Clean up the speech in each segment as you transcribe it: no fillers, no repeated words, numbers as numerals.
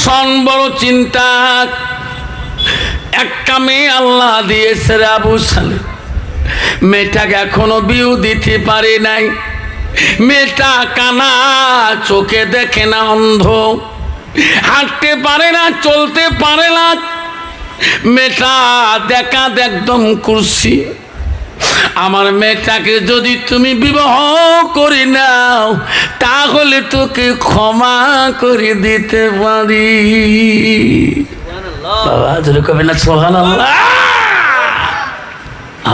ভীষণ বড় চিন্তা। একটা মেয়ে আল্লাহ দিয়েছে রে আবু সালেহ, মেয়েটাকে এখনো বিয়ে দিতে পারে নাই। মেয়েটা কানা, চোখে দেখে না, অন্ধ, হাঁটতে পারে না, চলতে পারে না। মেয়েটা দেখা একদম কুরসি। আমার মেয়েটাকে যদি তুমি বিবাহ করে নাও তাহলে তোকে ক্ষমা করে দিতে পারি। বাবা যদি কবে না সুবহানাল্লাহ।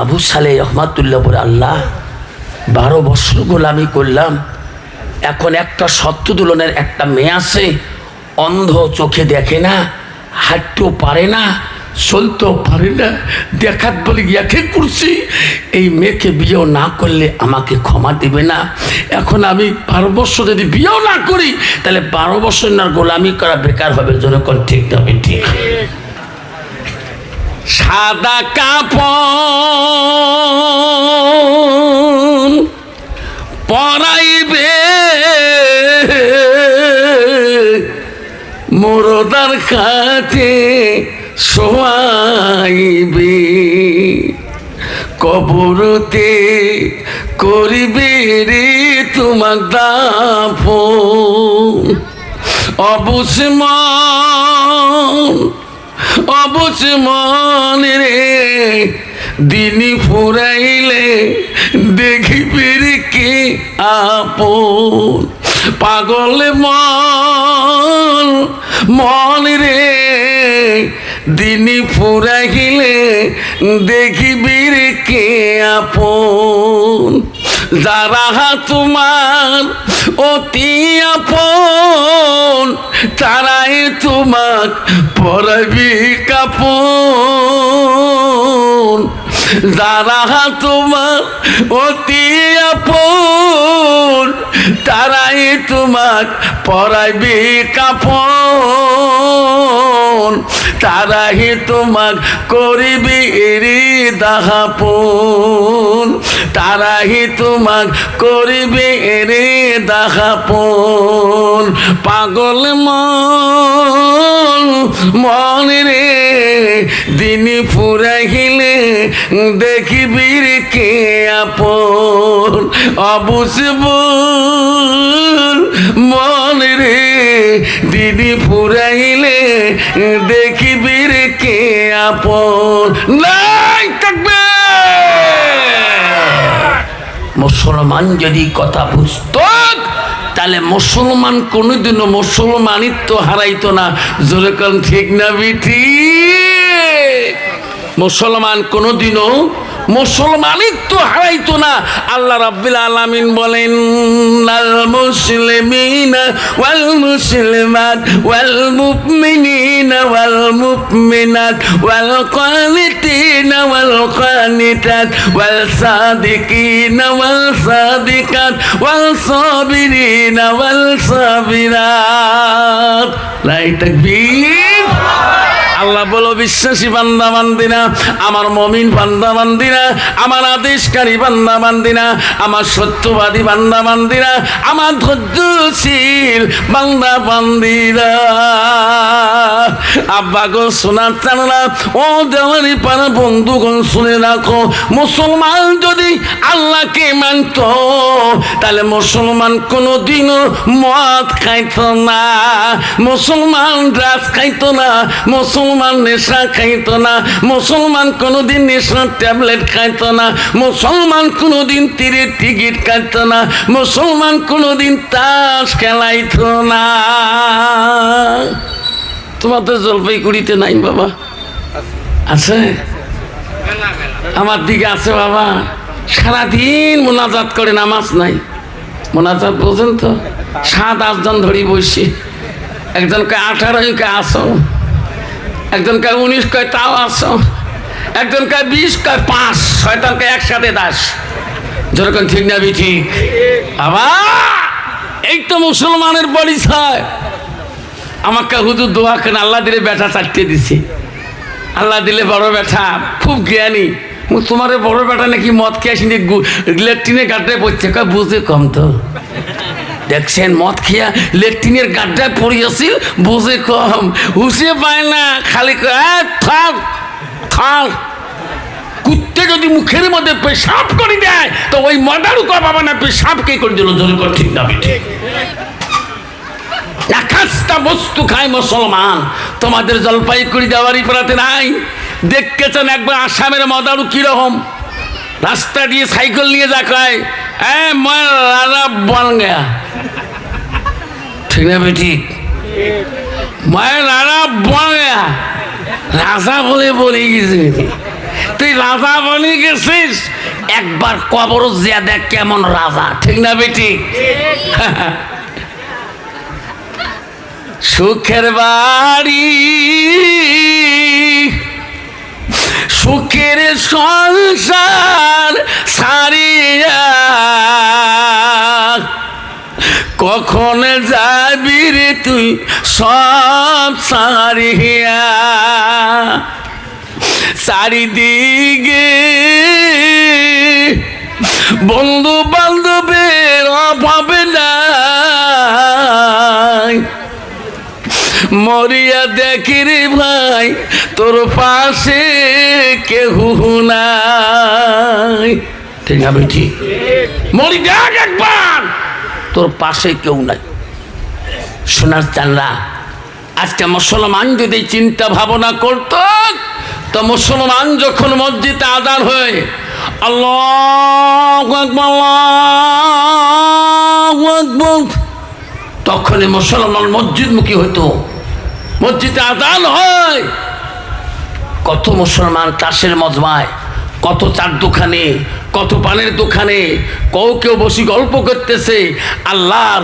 আবু সালেহ রহমাতুল্লাহ বলে, আল্লাহ 12 বছর গোলামি করলাম, এখন একটা সত্য দুলনের একটা মেয়ে আছে, অন্ধ, চোখে দেখে না, হাঁটতেও পারে না, চলতেও পারে না, দেখাত বলে ইয়াকে করছি, এই মেয়েকে বিয়েও না করলে আমাকে ক্ষমা দিবে না। এখন আমি 12 বছর যদি বিয়েও না করি তাহলে 12 বছর না গোলামি করা বেকার হবে। যখন ঠিক না ঠিক, সাদা কাপড় পরাইবে মুরদার খাটে শোয়াইবে, কবরতে করিবে রে তোমার দাফন। অবুঝ মন রে দিনী ফুরাইলে দেখিবে রে কে আপন। পাগল মন রে দিনী ফুরাইলে দেখিবি রে কে আপন। যারা তোমার অতি আপন তারাই তোমাক পরাবি কাপন। যারা তোমার অতি আপন তারাই তোমাক পরাইবি কাপন। তারাই তোমাক করিবি রে দাহাপন। তারাই তোমাক করিবি রে দাহাপন। পাগল মন রে দিনী ফুরাইলে দেখিবি রে কে আপন। অবুঝ মন রে দিনী ফুরাইলে দেখিবি রে কে আপন। নাই থাকবে। মুসলমান যদি কথা বুঝত তাহলে মুসলমান কোনোদিনও মুসলমানিত্ব হারাইতো না। যেরকম ঠিক না বিটি, মুসলমান কোনোদিনও মুসলমানিত্ব হারাইতো না। আল্লাহ রাব্বুল আলামিন বলেন, আল মুসলিমিনা ওয়াল মুসলিমাত ওয়াল মুমিনিনা ওয়াল মুমিনাত ওয়াল কানিতিনা ওয়াল কানিতাত ওয়াল সাদিকিনা ওয়াল সাদিকাত ওয়াল সাবিরিনা ওয়াল সাবিরাত। লাই তাকবীর। আল্লাহ বলো, বিশ্বাসী বান্দা বান্দিনা, আমার মমিন বান্দা বান্দিনা, আমার আদেশকারী বান্দা বান্দিনা, আমার সত্যবাদী বান্দা বান্দিনা, আমার ধৈর্যশীল বান্দা বান্দিরা। আব্বা গো শোনার চানরা, ও দেওয়ারি পাড়া বন্ধুগণ শুনে রাখো, মুসলমান যদি আল্লাহকে মানত তাহলে মুসলমান কোনোদিনও মদ খাইত না, মুসলমান ড্রাগস খাইত না, মুসলমান নেশা খাইত না, মুসলমান কোনোদিন নেশার ট্যাবলেট খাইত না, মুসলমান কোনোদিন তীরের টিকিট কাটত না, মুসলমান কোনোদিন তাস খেলাইত না। তোমাদের জলপাইগুড়িতে নাই বাবা? আছে? আমার দিকে আছে বাবা। সারাদিন মোনাজাত করে, নামাজ নাই। মোনাজাত বোঝেন তো? 7-8 জন ধরি বসি। একজন কয় 18 কয় আসো, একজন কয় 19 কয় তাও আসো, একজন কয় 20 কয় 5, শয়তান কয় একসাথে 10। যেরকম ঠিক না ঠিক? আবার এই তো মুসলমানের পরিচয়। আমাকে হুজুর দোয়া কেন, আল্লাহ দিলে বেটা 4টে দিছি। আল্লাহ দিলে বড় বেটা, খুব জ্ঞানী। তোমার বড় বেটা নাকি মদ খেয়ে আসিনি ল্যাট্রিনে গাটে পড়ছে, কয় বুঝে কম তো। দেখছেন মদ খেয়া লেট্রিনের গাড্ডায় পড়িয়াছিল, বুঝে কম, হুসে পায় না, খালি থাক থাক। কুত্তে যদি মুখের মধ্যে পেশাব করে দেয় তো ওই মদারু কো বাবা না পেশাব কে করে দিল, জোরে কর ঠিক না ঠিক? একাশটা বস্তু খায় মুসলমান, তোমাদের জলপাইগুড়ি দেওয়ারি পাড়াতে নাই? দেখতেছেন একবার আসামের মদারু কিরকম, রাস্তা দিয়ে সাইকেল নিয়ে যা কয় রাজা বন গয়া, ঠিক না বেঠিক? রাজা বন গয়া, রাজা বলে বলে গেছে। তুই রাজা বলে গেছিস, একবার কবর জিয়া দেখ কেমন রাজা, ঠিক না বেঠিক? সুখের বাড়ি সুখের সংসার সারিয়া কখন যাবি রে তুই সব সারিয়া, চারিদিকে বন্ধু বান্ধবের অভাব নাই, মরিয়া দেখি রে ভাই তোর পাশে কেহ নাই, ঠিক না বেঠি? মরি দেখ একবার, তোর পাশে কেউ নাই। শোনার চান্না, আজকে মুসলমান যদি চিন্তা ভাবনা করত তো মুসলমান যখন মসজিদে আযান হয় আল্লাহু আকবার আল্লাহু আকবার, তখনই মুসলমান মসজিদমুখী হইতো। মসজিদে আযান হয়, কত মুসলমান তাসের মজমায়, কত চার দোকানে, কত পানের দোকানে, কেউ বসে গল্প করতেছে। আল্লাহর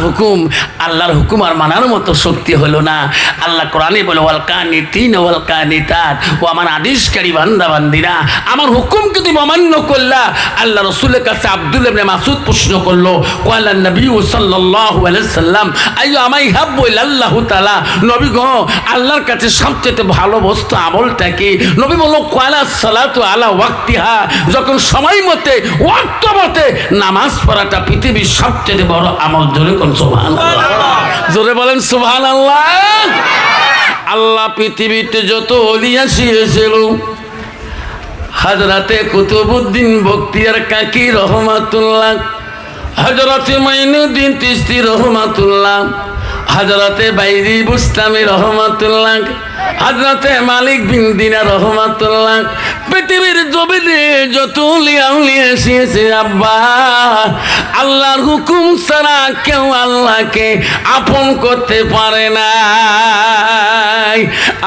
হুকুম আর মানার মতো শক্তি হলো না। আল্লাহ কোরআনে বলে ওয়াল কানিতিন ওয়াল কানিতাত, ও আমার আদেশকারী বান্দা বান্দিরা, আমার হুকুমকে তুমি অমান্য করলা। আল্লাহ রাসূলের কাছে আব্দুল্লাহ ইবনে মাসউদ প্রশ্ন করলো, ক্বালা নবী সাল্লাল্লাহু আলাইহি সাল্লাম আইয়ু আমাই হাব্বু ইলাল্লাহু তাআলা, নবী গো আল্লাহর কাছে সবচেয়ে ভালো বস্তু আমলটা কি? নবী বলল ক্বালা সালাতু আলা ওয়াক্তিহা, যখন সময় মতে ওয়াক্ত মতে নামাজ পড়াটা পৃথিবীর সবচেয়ে বড় আমল। জোরে কোন সুবহানাল্লাহ, জোরে বলেন সুবহানাল্লাহ। আল্লাহ পৃথিবীতে যত ওলি আসিয়েছিল, হযরতে কুতুবউদ্দিন বখতিয়ার কাকি রহমাতুল্লাহ, হযরতে মাইনুদ্দিন চিশতি রহমাতুল্লাহ, হযরতে বাইজি বুস্তামি রহমাতুল্লাহ, হযরতে মালিক বিন দিনার রহমাতুল্লাহ, পৃথিবীর জমিনে যত আউলিয়া এসেছে আব্বা, আল্লাহর হুকুম ছাড়া কেউ আল্লাহকে আপন করতে পারে না।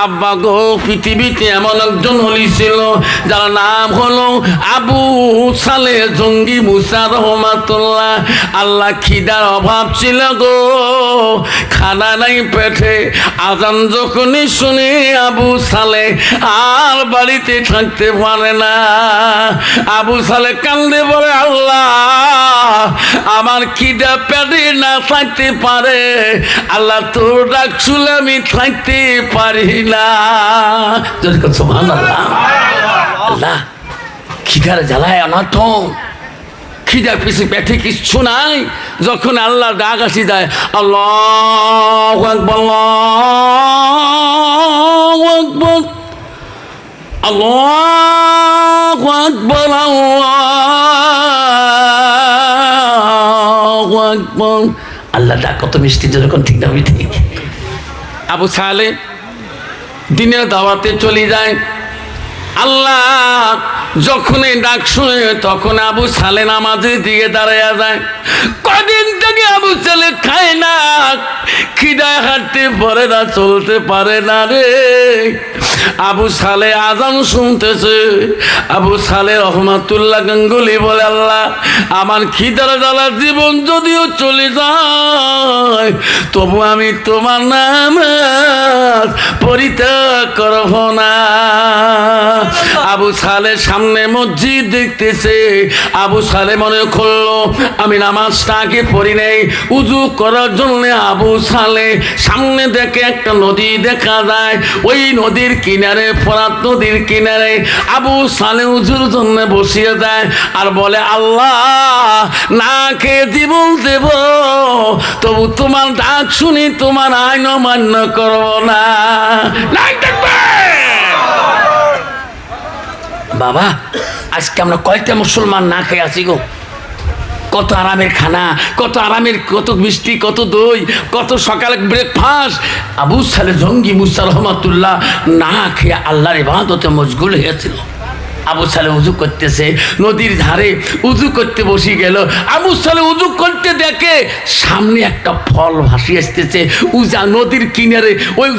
আব্বা গো, পৃথিবীতে এমন একজন ওলি ছিল যার নাম হলো আবু সালে জঙ্গি মুসা রহমাতুল্লাহ। আল্লাহ খিদার অভাব ছিল গো, খানা নাই পেটে, আজান যখনই শুনে আবু সালে আর বাড়িতে থাকতে পারে না। আবু সালে কান্দে বলে আল্লাহ আমার খিদা পেটে না থাকতে পারে, আল্লাহ তোর ডাক শুনে আমি থাকতে পারি না। সুবহানাল্লাহ। আল্লাহ খিদার জ্বালায় অনাথ, খিদার পিছু পেটে কিচ্ছু নাই, যখন আল্লাহ ডাক আসি যায় আল্লাহু আকবার আল্লাহু আকবার আল্লাহু আকবার আল্লাহু আকবার। আল্লাহ ডাক কত মিষ্টি, যখন ঠিক না ঠিক? আবু সালে দিনের দাওয়াতে চলে যায়, আল্লাহ যখনই ডাক শুনে তখন আবু সালে নামাজের দিকে দাঁড়াইয়া যায়। কদিন থেকে আবু সালে খায় না, খিদায় হাঁটতে পারে না, চলতে পারে না রে। আবু সালে আজান শুনতেছে, আবু সালে রহমাতুল্লাহ গাঙ্গুলি বলে আল্লাহ আমার খিদার জ্বালা জীবন যদিও চলে যায় তবু আমি তোমার নামাজ পরিত্যাগ করব না। আবু সালে সামনে মসজিদ দেখতেছে, আবু সালে মনে করলো আমি নামাজটা আগে পড়ি নেই, উজু করার জন্য আবু সালে সামনে দেখে একটা নদী দেখা যায়, ওই নদীর কিনারে, ফোরাত নদীর কিনারে আবু সালে উজুর জন্য বসিয়ে দেয় আর বলে, আল্লাহ না খেয়ে জীবন দেব, তবু তোমার ডাক শুনি তোমার আইন মান্য করব না। বাবা আজকে আমরা কয়টা মুসলমান না খেয়ে আছি গো। কত আরামের খানা, কত আরামের, কত মিষ্টি, কত দই, কত সকালে ব্রেকফাস্ট। আবু সালে জঙ্গি মুসা রহমাতুল্লাহ না খেয়ে আল্লাহর ইবাদতে মশগুল হয়েছিল। আবু সালে উজু করতেছে, নদীর ধারে উজু করতে বসে গেল। আবু সালে উজু করতে দেখে সামনে একটা ফল ভাসিয়ে আসতেছে। উজা নদীর কিনারে, ওই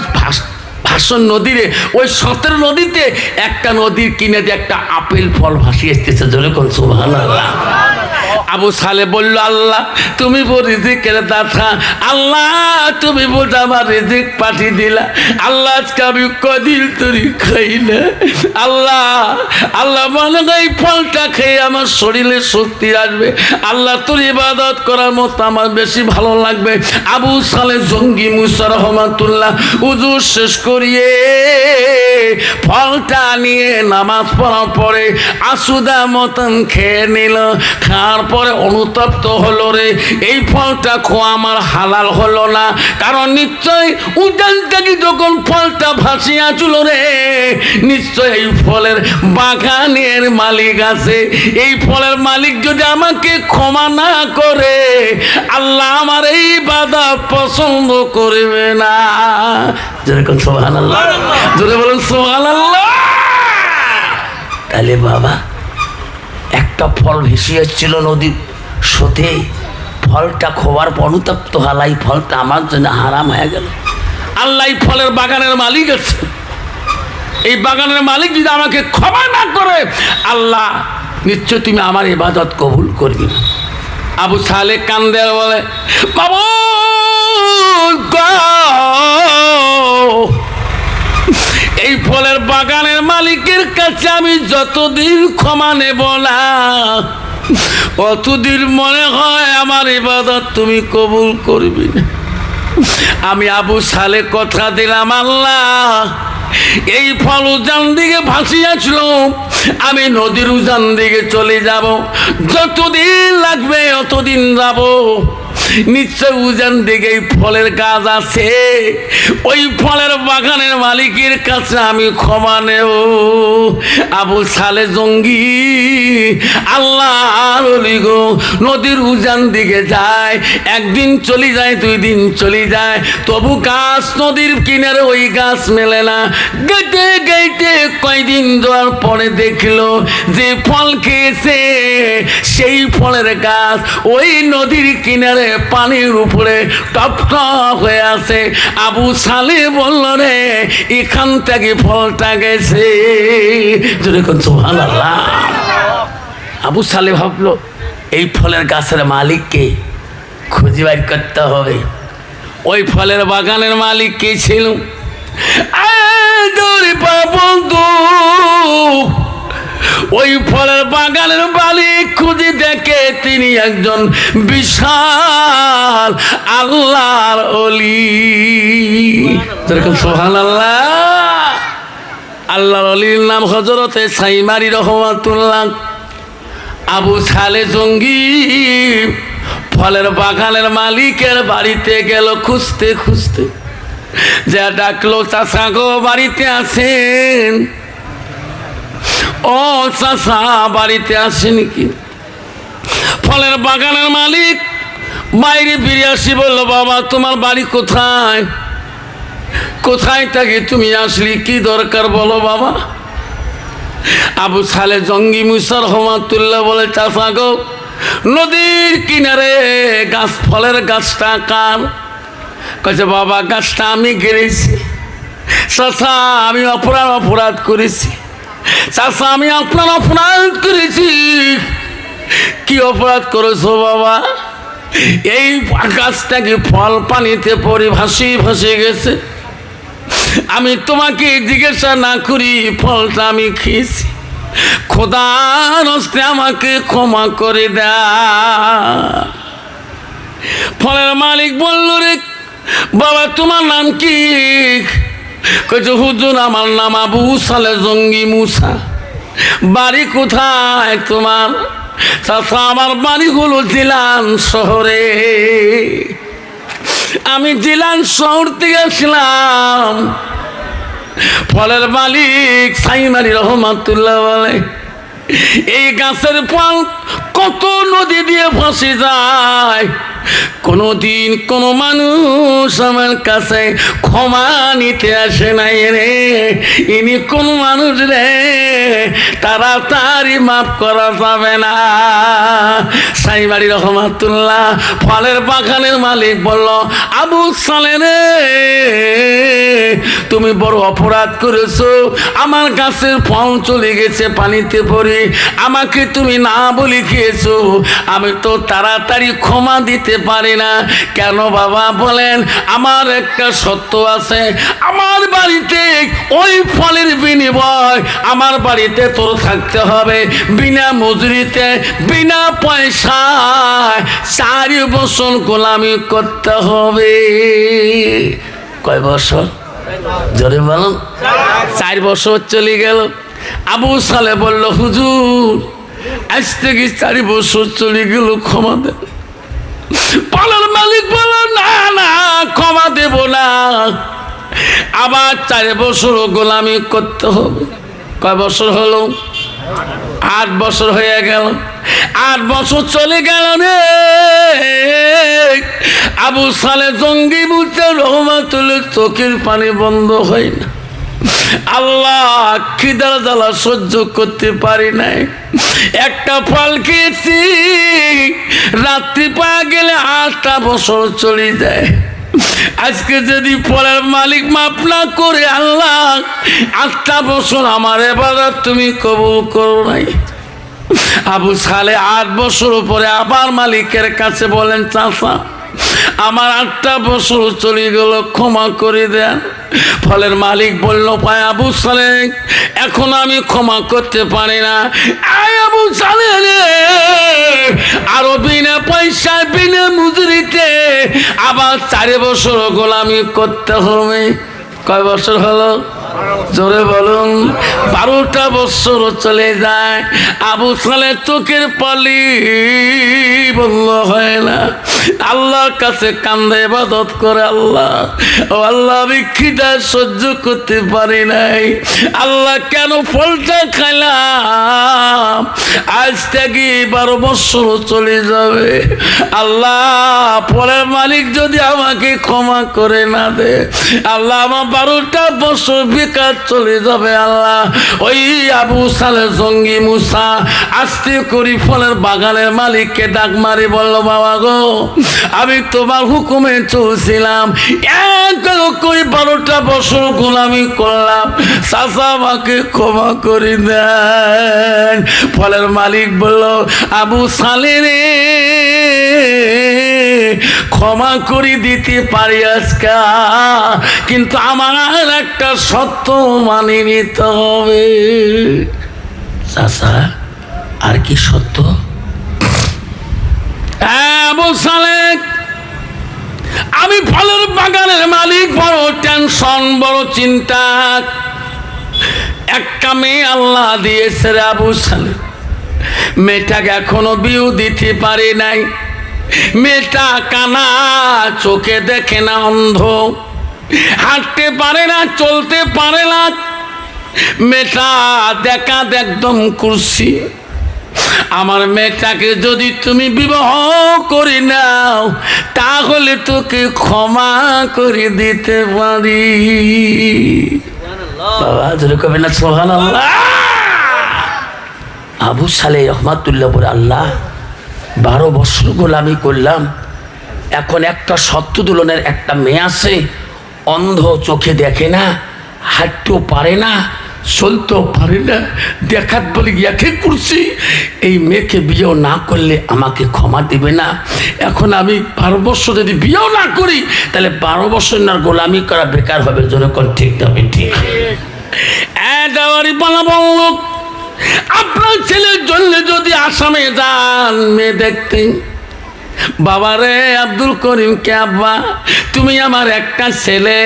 ভাষণ নদীরে, ওই সতের নদীতে একটা নদীর কিনারে একটা আপেল ফল ভাসিয়ে আসতেছে। জোরে কোন সুবহানাল্লাহ। আবু সালে বলল, আল্লাহ তুমি রিজিকের দাতা, আল্লাহ তুমি বোঝা আমার রিজিক পাঠিয়ে দিলা। আল্লাহ আজকে আমি কদিন তরি খাই না। আল্লাহ আল্লাহ মনে এই ফলটা খেয়ে আমার শরীরে শক্তি আসবে। আল্লাহ তোর ইবাদত করার মতো আমার বেশি ভালো লাগবে। আবু সালে জঙ্গি মুসা রহমাতুল্লাহ উজু শেষ করিয়ে ফলটা নিয়ে নামাজ পড়ার পরে আসুদা মতন খেয়ে নিল। খাওয়ার পরে অনুতপ্ত হলো, রে এই ফলটা খোয়া আমার হালাল হলো না, কারণ নিশ্চয় উজান থেকে যখন ফলটা ভাসিয়া চুলো রে, নিশ্চয় এই ফলের বাগানের মালিক আছে। এই ফলের মালিক যদি আমাকে ক্ষমা না করে, আল্লাহ আমার এই বাধা পছন্দ করবে না। যেরকম সুবহানাল্লাহ, জোরে বলুন সুবহানাল্লাহ। তাহলে বাবা একটা ফল ভেসে যাচ্ছিল নদীর স্রোতে, ফলটা খোয়ার অনুতপ্ত হালাই ফলটা আমার জন্য হারাম হয়ে গেল। আল্লাহ এই ফলের বাগানের মালিক আছে, এই বাগানের মালিক যদি আমাকে ক্ষমা না করে, আল্লাহ নিশ্চয় তুমি আমার ইবাদত কবুল করবি না। আবু সালে কান্দে বলে, বাবু এই ফলের বাগানের মালিকের কাছে আমি যতদিন ক্ষমা নেব না, অতদিন মনে হয় আমার ইবাদত তুমি কবুল করবি না। আমি আবু সালে কথা দিলাম, আল্লাহ এই ফল উজান দিকে ভাসিয়াছিল, আমি নদীর উজান দিকে চলে যাব, যতদিন লাগবে অতদিন যাব। নিশ্চয় উজান দিকে এই ফলের গাছ আছে, ওই ফলের বাগানের মালিকের কাছে আমি ক্ষমা নেব। আবু সালে জঙ্গি আল্লাহর ওলি গো নদীর উজান দিকে যায়, একদিন চলে যায়, 2 দিন চলে যায়, তবু গাছ নদীর কিনারে ওই গাছ মেলে না। গেটে গেটে কয়দিন যাওয়ার পরে দেখলো যে ফল খেয়েছে সেই ফলের গাছ ওই নদীর কিনারে পানির উপরে টপ টপ হয়ে আছে। আবু সালে বলল, রে এখান থেকে ফলটা গেছে। যেরকম সুবহানাল্লাহ। আবু সালে ভাবলো এই ফলের গাছের মালিককে খুঁজে বের করতে হবে। ওই ফলের বাগানের মালিক কে ছিল? বন্ধু ওই ফলের বাগানের মালিক খুঁজে দেখে তিনি একজন বিশাল আল্লাহর ওলি। যেরকম সুবহানাল্লাহ। আল্লাহর ওলির নাম হযরতে সাইমারি রহমাতুল্লাহ। আবু সালে জঙ্গি ফলের বাগানের মালিকের বাড়িতে গেল খুঁজতে খুঁজতে, যা ডাকলো, চাচা গো বাড়িতে আছেন? ও চাচা বাড়িতে আসেন কি? ফলের বাগানের মালিক বাইরে ফিরে আসি বলল, বাবা তোমার বাড়ি কোথায়? কোথায় থেকে তুমি আসলি, কি দরকার বলো বাবা? আবু সালে জঙ্গি মুসা রহমাতুল্লাহ বলে, চাচা গো নদীর কিনারে গাছ, ফলের গাছটা কার? কাছে বাবা গাছটা আমি গেড়েছি। চাচা আমি অপরাধ করেছি। চাচা আমি আপনার অপরাধ করেছি। কি অপরাধ করেছো বাবা? এই গাছটাকে ফল পানিতে পড়ে ভাসিয়ে গেছে, আমি তোমাকে জিজ্ঞাসা না করি ফলটা আমি খেয়েছি, খোদার হস্তে আমাকে ক্ষমা করে দাও। ফলের মালিক বলল, রে বাবা তোমার নাম কি? কইছে হুজুর আমার নাম আবু সালে জঙ্গি মুসা। বাড়ি কোথায় তোমার? চাচা আমার বাড়ি হলো জিলান শহরে। আমি জিলান শহর থেকে আসলাম। ফলের মালিক সাইমারি রহমাতুল্লাহ বলে এই গাছের ফল কত নদী দিয়ে ফাঁসে যায়, কোনদিন কোন মানুষ আমার কাছে ক্ষমা নিতে আসে নাই রে। ইনি কোন মানুষ রে, তাড়াতাড়ি মাফ করা যাবে না। সাইবাড়ি রহমাতুল্লাহ ফলের বাগানের মালিক বলল, আবু সালে রে তুমি বড় অপরাধ করেছো। আমার গাছের ফল চলে গেছে পানিতে পড়ে, আমাকে তুমি না বলে খেয়েছো। আমি তো তাড়াতাড়ি ক্ষমা দিতে পারি না। কেন বাবা বলেন? আমার একটা সত্য আছে, আমার বাড়িতে ওই ফলের বিনিময় আমার বাড়িতে তোর থাকতে হবে বিনা মজুরিতে, বিনা পয়সায় 4 বছর গোলামি করতে হবে। কয় বছর? জোরে বলুন। 4 বছর চলে গেল। আবু সালে বলল, হুজুর আজ থেকে 4 বছর চলে গেল, ক্ষমা দেন। পালার মালিক বলল, না না ক্ষমা দেব না, আবার 4 বছর গোলামি করতে হবে। কয় বছর হলো? 8 বছর হয়ে গেল। 8 বছর চলে গেল রে। আবু সালে জঙ্গি বুঝতে রহমাতুল্লাহ চোখের পানি বন্ধ হয় না। আল্লাহ খিদার জ্বালা সহ্য করতে পারি নাই, একটা ফল খেয়েছি, রাত্রি পাওয়া গেলে 8টা বছর চলে যায়। আজকে যদি ফলের মালিক মাফ না করে আল্লাহ 8টা বছর আমার ইবাদত তুমি কবুল করো নাই। আবু সালে 8 বছর পরে আবার মালিকের কাছে বলেন, চাচা আমার 8টা বছর চলে গেল, ক্ষমা করে দেন। ফলের মালিক বলল, পায় আবু সালে এখন আমি ক্ষমা করতে পারি না। আবু সালে রে আরো বিনা পয়সায় বিনা মজুরিতে আবার 4 বছর গোলামি করতে হবে। কয় বছর হলো? জোরে বলুন। 12টা বছর চলে যায়। আবু সালে চোখের পালি বন্ধ হয় না। আল্লাহর কাছে কান্দে ইবাদত করে, আল্লাহ ও আল্লাহ আমি খিদা সহ্য করতে পারি নাই। আল্লাহ কেন ফলটা খাইলাম? আজ থেকে 12 বছর চলে যাবে। আল্লাহ ফলের মালিক যদি আমাকে ক্ষমা করে না দে, আল্লাহ আমার 12টা বছর বেকার চলে যাবে। আল্লাহ ওই আবু সালে জঙ্গি মুসা আস্তে করি ফলের বাগানের মালিককে ডাক মারি বলল, বাবা গো আমি তোমার হুকুমে চলছিলাম, এক করে 12টা বছর গোলামি করলাম, চাচা আমাকে ক্ষমা করে দেন। ফলের মালিক বলল, আবু সালে রে ক্ষমা করে দিতে পারি আজকা, কিন্তু আমার একটা সত্য মানি নিতে হবে। চাচা আর কি সত্য? আবু সালে আমি ফলের বাগানের মালিক, বড় টেনশন, বড় চিন্তা। একটা মেয়ে আল্লাহ দিয়েছে রে আবু সালে, মেয়েটাকে এখনো বিয়ে দিতে পারি নাই। মেয়েটা কানা, চোখে দেখে না, অন্ধ, হাঁটতে পারে না, চলতে পারে না। মেয়েটা দেখা একদম কুরসি। আমার মেয়েটাকে যদি তুমি বিবাহ করে নাও তাহলে তোকে ক্ষমা করে দিতে পারি। বাবা জোরে কবে না সুবহানাল্লাহ। আবু সালে রহমাতুল্লাহ বলে, আল্লাহ 12 বছর গোলামি করলাম, এখন একটা সত্য দুলনের একটা মেয়ে আছে, অন্ধ, চোখে দেখে না, হাঁটতেও পারে না, চলতেও পারে না, দেখাত বলে ইয়াকে করছি, এই মেয়েকে বিয়েও না করলে আমাকে ক্ষমা দিবে না। এখন আমি 12 বছর যদি বিয়েও না করি তাহলে 12 বছর না গোলামি করা বেকার হবে। যখন ঠিক হবে ঠিক। আপনার ছেলের জন্য যদি আসামে যান মেয়ে দেখতে, বাবা রে আব্দুল করিম কে আব্বা তুমি আমার একটা ছেলে।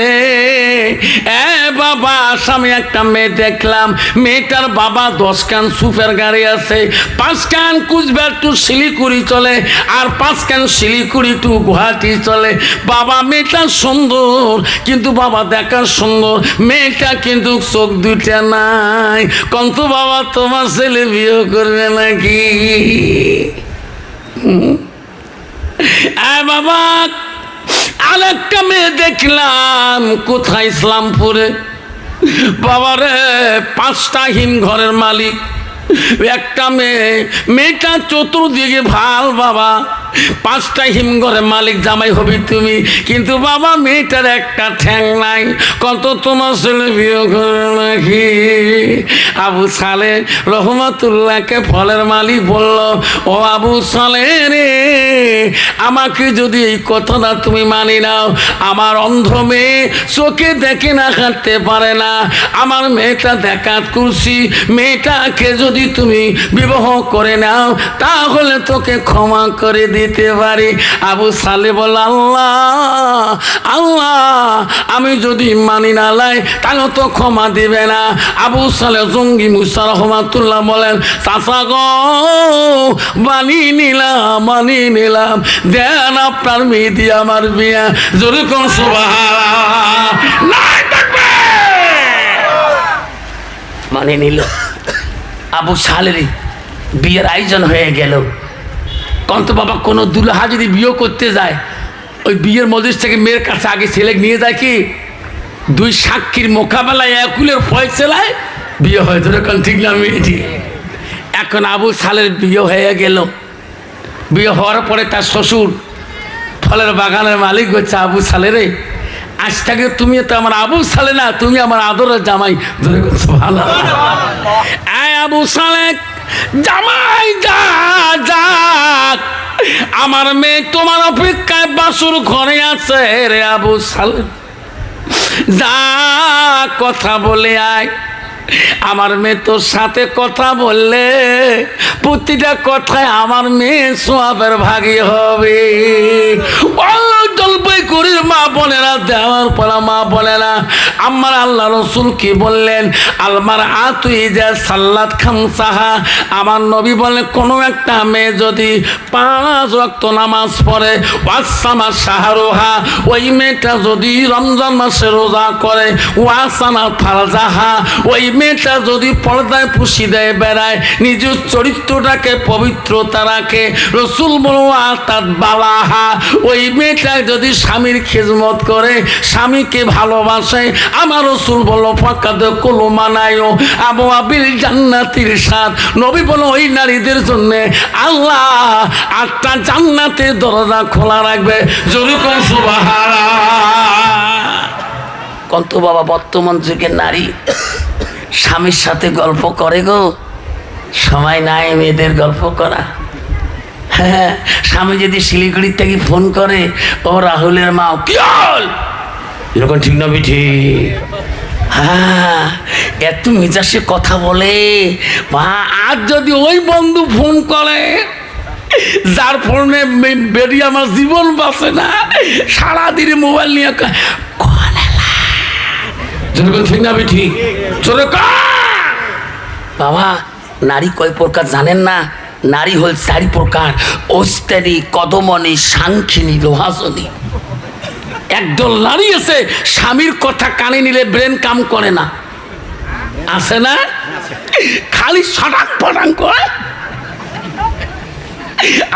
বাবা আমি একটা মেয়ে দেখলাম, মেয়েটার বাবা 10 কান সুপের গাড়ি আছে, 5 কান কুচবিহার টু শিলিগুড়ি চলে, আর 5 কান শিলিগুড়ি টু গুয়াহাটি চলে। বাবা মেয়েটা সুন্দর, কিন্তু বাবা দেখার সুন্দর, মেয়েটা কিন্তু চোখ দুইটা নাই। কন্ত বাবা তোমার ছেলে বিয়ে করবে নাকি? বাবা আরেকটা মেয়ে দেখলাম কোথায়, ইসলামপুরে। বাবারে 5টা হিম ঘরের মালিক, একটা মেয়ে, মেয়েটা চতুর্দিকে ভাল। বাবা 5টা হিমঘরের মালিক জামাই হবি তুমি, কিন্তু বাবা মেয়েটার একটা ঠ্যাং নাই। কত তোমার ছেলে বিয়ে করে নাকি? আবু সালে রহমতুল্লাহকে ফলের মালিক বলল, ও আবু সালে রে, আমাকে যদি এই কথাটা তুমি মানি নাও, আমার অন্ধ মেয়ে চোখে দেখে না, হাঁটতে পারে না, আমার মেয়েটা দেখাত করছি, মেয়েটাকে যদি তুমি বিবাহ করে নাও তাহলে তোকে ক্ষমা করে দিতে পারি। আবু সালে বল, আল্লাহ আল্লাহ, আমি যদি মানি না লাই তাহলে তো ক্ষমা দিবে না। আবু সালে জঙ্গি মুসা রহমাতুল্লাহ বলেন, চাচা গো মানিয়ে নিলাম, দেন আপনার মেয়ে দিয়ে আমার বিয়া। জোরে কোন সুবহানাল্লাহ। মানে নিল আবু সালের বিয়ের আয়োজন হয়ে গেল। কন্ত বাবা কোনো দুলহা যদি বিয়ে করতে যায়, ওই বিয়ের মজলিস থেকে মেয়ের কাছে আগে ছেলে নিয়ে যায় কি 2 সাক্ষীর মোকাবেলায় একুলের ফয়সালায় বিয়ে হয়। ধরে কোন ঠিক না মেয়েটি? এখন আবু সালের বিয়ে হয়ে গেল। বিয়ে হওয়ার পরে তার শ্বশুর ফলের বাগানের মালিক হচ্ছে, আবু সালে রে, আজ থেকে তুমি তো আমার আবু সালে না, তুমি আমার আদরের জামাই। ধরে ভালো আবু সালে জামাই যাক, আমার মেয়ে তোমার অপেক্ষায় বাসুর ঘরে আছে রে। আবু সালে যা কথা বলে আয়, আমার মেয়ে তোর সাথে কথা বললে প্রতিটা কথায় আমার মেয়ে সোয়াবের ভাগী হবে। জলপাইগুড়ির মা বোনেরা, দেওয়ার পরা মা বোনেরা, আমার আল্লাহ রসুল কি বললেন? আলমার আতুই যা সাল্লাত খামসাহা, আমার নবী বলে কোনো একটা মেয়ে যদি 5 ওয়াক্ত নামাজ পড়ে, ওয়াসামা শাহরুহা, ওই মেয়েটা যদি রমজান মাসে রোজা করে, ওয়াসানা ফারজাহা, ওই মেয়েটা যদি পর্দায় পুষি দেয় বেড়ায়, নিজের চরিত্রটাকে পবিত্রতা রাখে, রসুল বলুয়া তার বালাহা, ওই মেয়েটা যদি স্বামীর খিদমত করে, স্বামীকে ভালোবাসে, আমার রসুল বলো ফাকাদ কুলু মানায়ও আবু আবিল জান্নাতির সাথ। নবী বলো ওই নারীদের জন্য আল্লাহ 8টা জান্নাতের দরজা খোলা রাখবে। জোরে কোন সুবহানাল্লাহ। কত বাবা বর্তমান যুগের নারী স্বামীর সাথে গল্প করে গো, সময় নাই মেয়েদের গল্প করা। হ্যাঁ, স্বামী যদি শিলিগুড়ির থেকে ফোন করে, ও রাহুলের মা কি হল, এরকম ঠিক না বিঠি? হ্যাঁ, এত মেজাজে কথা বলে। আর যদি ওই বন্ধু ফোন করে যার ফোনে বেরিয়ে আমার জীবন বাঁচে না, সারাদিন মোবাইল নিয়ে ঠিক না বিঠি? চলে বাবা, নারী কয় প্রকার জানেন না? নারী হল 4 প্রকার: অস্তেরি, কদমনি, সাংখিনী, লোহাসনী। একদল নারী আছে স্বামীর কথা কানে নিলে ব্রেন কাম করে না, আছে না? খালি সটাক পটাং করে।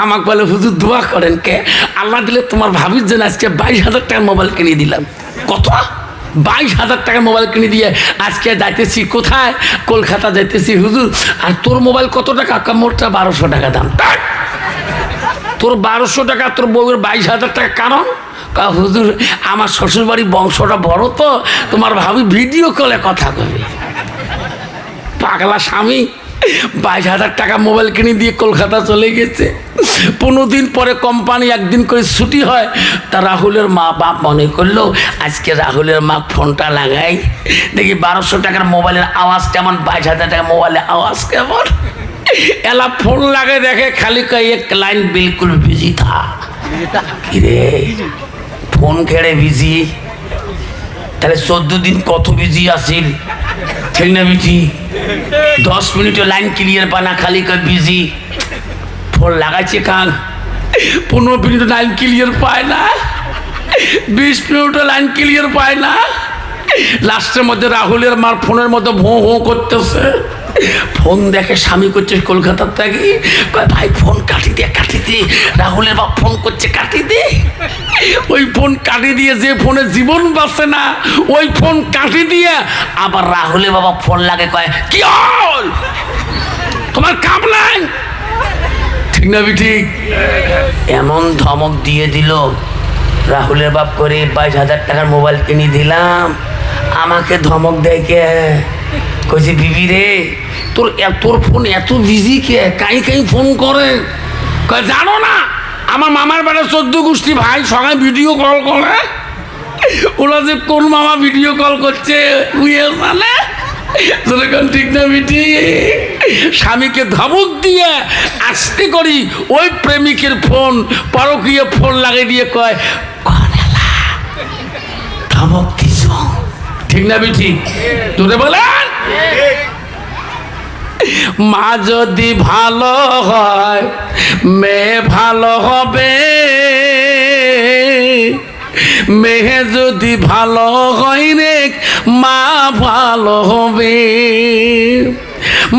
আমাকে বলে হুজুর দোয়া করেন। কে? আল্লাহ দিলে তোমার ভাবির জন্য আজকে 22,000 টাকার মোবাইল কিনে দিলাম। কত? 22,000 টাকার মোবাইল কিনে দিয়ে আজকে যাইতেছি কোথায়? কলকাতা যাইতেছি। হুজুর আর তোর মোবাইল কত টাকা? মোটটা 1200 টাকা দাম। তোর 1200 টাকা, তোর বউয়ের 22,000 টাকা। কারণ হুজুর আমার শ্বশুরবাড়ির বংশটা বড়, তো তোমার ভাবি ভিডিও কলে কথা কবে। পাগলা স্বামী 22,000 টাকা মোবাইল কিনে দিয়ে কলকাতা চলে গেছে। 15 দিন পরে কোম্পানি একদিন করে ছুটি হয়। তা রাহুলের মা বাপ মনে করলো আজকে রাহুলের মা ফোনটা লাগাই, দেখি 1200 টাকার মোবাইলের আওয়াজ কেমন, 22,000 টাকার মোবাইলের আওয়াজ কেমন। এলা ফোন লাগে দেখে খালি কয়ে এক লাইন বিলকুল বিজি থা। কিরে ফোন খেড়ে বিজি, তাহলে 14 দিন কত বিজি আসিল, ঠিক না বিজি? 10 মিনিটে লাইন ক্লিয়ার পানা খালি কর বিজি, ফোন লাগাইছে কান, 15 মিনিট লাইন ক্লিয়ার পায় না, 20 মিনিটে লাইন ক্লিয়ার পায় না। লাস্টের মধ্যে রাহুলের মার ফোনের মধ্যে ভোঁ ভোঁ করতেছে, ফোন দেখে স্বামী করছে কলকাতার থেকে, ভাই ফোন কাটি দে, রাহুলের বাপ ফোন করছে কাটি দে। ওই ফোন কাটি দিয়ে যে ফোনে জীবন বাঁচে না, ওই ফোন কাটি দিয়ে আবার রাহুলের বাবা ফোন লাগে, কয় কি হল তোমার কাম নাই, ঠিক না ঠিক? এমন ধমক দিয়ে দিল, রাহুলের বাপ করে 22,000 টাকার মোবাইল কিনে দিলাম, আমাকে ধমক দেয় কে? কইছি বিবি রে তোর ফোন এত বিজি কে, কাই ফোন করে? কয় জানো না আমার মামার বেড়া 14 গোষ্ঠী ভাই সবাই ভিডিও কল করে, ওরা যে কোন মামা ভিডিও কল করছে উইয়ে জানে, ঠিক না বিটি? স্বামীকে ধমক দিয়ে আসতে করি ওই প্রেমিকের ফোন পরকীয় ফোন লাগিয়ে দিয়ে কয় ধমক দিছ, ঠিক না বিটি? তোরে বলেন মা যদি ভালো হয় মেয়ে ভালো হবে, মেয়ে যদি ভালো হয় রে মা ভালো হবে,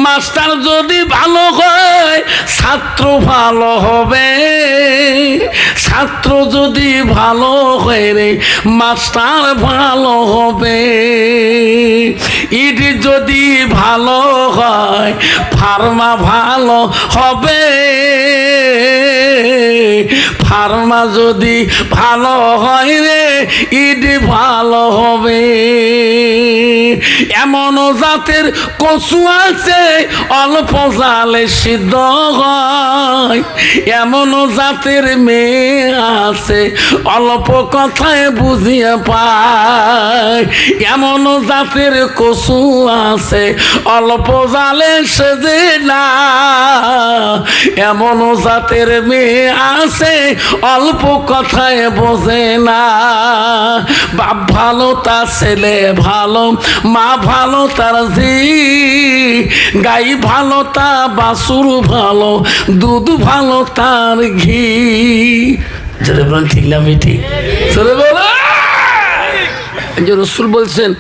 মাস্টার যদি ভালো হয় ছাত্র ভালো হবে, ছাত্র যদি ভালো হয় রে মাস্টার ভালো হবে, ইট যদি ভালো হয় ফার্মা ভালো হবে, ফার্মা যদি ভালো হয় রে ইট ভালো হবে। এমন জাতের কচু আছে অল্প জালে সিদ্ধ হয়, এমন জাতের মেয়ে আছে অল্প কথায় বুঝিয়ে পায়, এমন জাতের কচু আছে অল্প জালে সেজে না, এমন জাতের মেয়ে আছে অল্প কথায় বোঝে না। বাপ ভালো তার ছেলে ভালো, মা ভালো তার ঝি, গাই ভালো তা বাছুর ভালো, দুধ ভালো তার ঘি। জোরে বলেন ঠিক না বেটি? জোরে বলো। যে রসুল বলছেন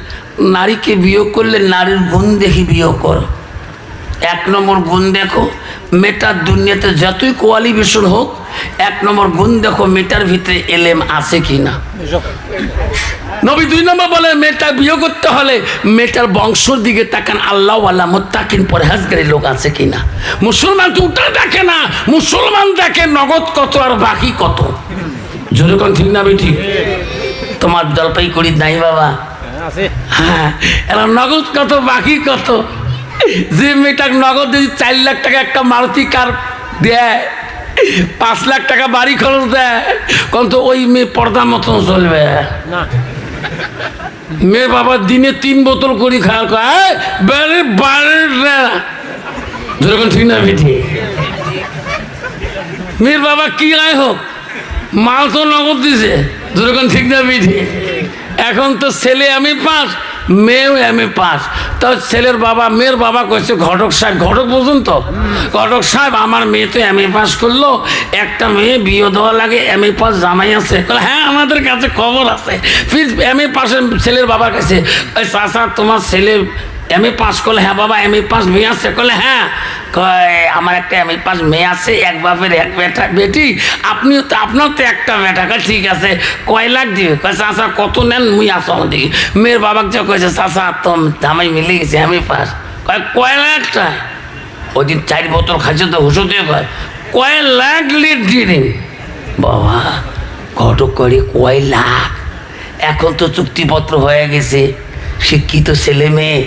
নারীকে বিয়োগ করলে নারীর গুণ দেখি বিয়োগ কর। 1 নম্বর গুণ দেখো, মেয়েটার দুনিয়াতে যতই কোয়ালিফিকেশন হোক 1 নম্বর গুণ দেখো মেয়েটার ভিতরে এলেম আছে কিনা। নবী 2 নম্বর বলে মেয়েটা বিয়ে করতে হলে মেয়েটার বংশর দিকে তাকান, আল্লাহ আল্লাহ মোত্তাকিন পরহেজগারী লোক আছে কিনা। মুসলমান তো ওটা দেখে না, মুসলমান দেখে নগদ কত আর বাকি কত। জোরে কোন ঠিক না বেটি? তোমার জলপাইগুড়ি নাই বাবা? হ্যাঁ, এরা নগদ কত বাকি কত। যে মেয়েটাকে নগদ যদি 4 লাখ টাকা একটা মারুতি কার দেয়, 5 লাখ টাকা বাড়ি খরচ দেয়, কোন তো ওই মেয়ে পর্দা মতন চলবে না। মেয়ের বাবা দিনে 3 বোতল করে খাওয়া খায়, যেরকম ঠিক না বেটি? মেয়ের বাবা কি আয় হোক মাল তো নগদ দিছে, যেরকম ঠিক না বেটি? এখন তো ছেলে আমি পাস, মেয়েও এমএ পাস। তো ছেলের বাবা মেয়ের বাবা কইছে ঘটক সাহেব, ঘটক বুঝুন তো, ঘটক সাহেব আমার মেয়ে তো এমএ পাস করলো, একটা মেয়ে বিয়ে দেওয়া লাগে, এমএ পাস জামাই আছে? হ্যাঁ আমাদের কাছে খবর আছে। ফির এমএ পাসের ছেলের বাবার কাছে, ওই চাচা তোমার ছেলে এমএ পাস করলে? হ্যাঁ বাবা এমএ পাস মেয়ে আছে? করলে হ্যাঁ। কয় আমার একটা এমএ পাস মেয়ে আছে, 1 বাপের 1 বেটা বেটি, আপনিও তো আপনার তো একটা বেটা। ঠিক আছে, কয় লাখ দিবে? কয় চাচা কত নেন মুই আসো আমাদিকে। মেয়ের বাবাকে যা কয়েছে চাচা তোম জামাই মিলে গেছে এমএ পাস। কয় লাখটা? ওই দিন 4 বোতল খাইছে তো হুসো দিয়ে কয় লাখ লিট দিয়ে দিন। বাবা ঘটক করে কয় লাখ? এখন তো চুক্তিপত্র হয়ে গেছে, শিক্ষিত ছেলে মেয়ে,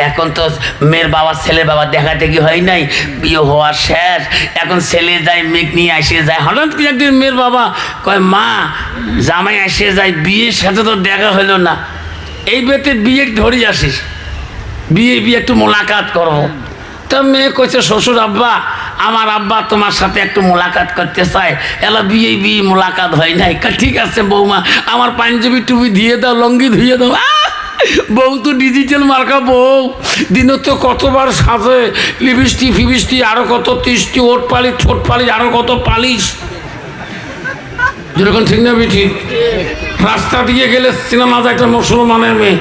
এখন তো মেয়ের বাবা ছেলের বাবা দেখা দেখি হয় নাই, বিয়ে হওয়া শেষ, এখন ছেলে যায় মেঘ নিয়ে আসে যায়। হঠাৎ করে একদিন মেয়ের বাবা কয় মা জামাই আসে যায়, বিয়ের সাথে তো দেখা হলো না, এই বেতে বিয়ে ধরে আসিস, বিয়ে একটু মোলাকাত করবো। তা মেয়ে কইছে শ্বশুর আব্বা আমার আব্বা তোমার সাথে একটু মোলাকাত করতে চায়। এলা বিয়ে মোলাকাত হয় নাই। ঠিক আছে বৌমা, আমার পাঞ্জাবি টুপি দিয়ে দাও, লঙ্গি ধুয়ে দাও। বউ তো ডিজিটাল মার্কা বউ, দিনে তো কতবার সাজে, লিপস্টিক ফিবিস্টিক, আরো কত তিষ্টি, ওট পালিশ ছোট পালিশ, আরো কত পালিশ। যেরকম ঠিক না বেঠি? রাস্তা দিয়ে গেলে সিনেমা একটা মুসলমানের মেয়ে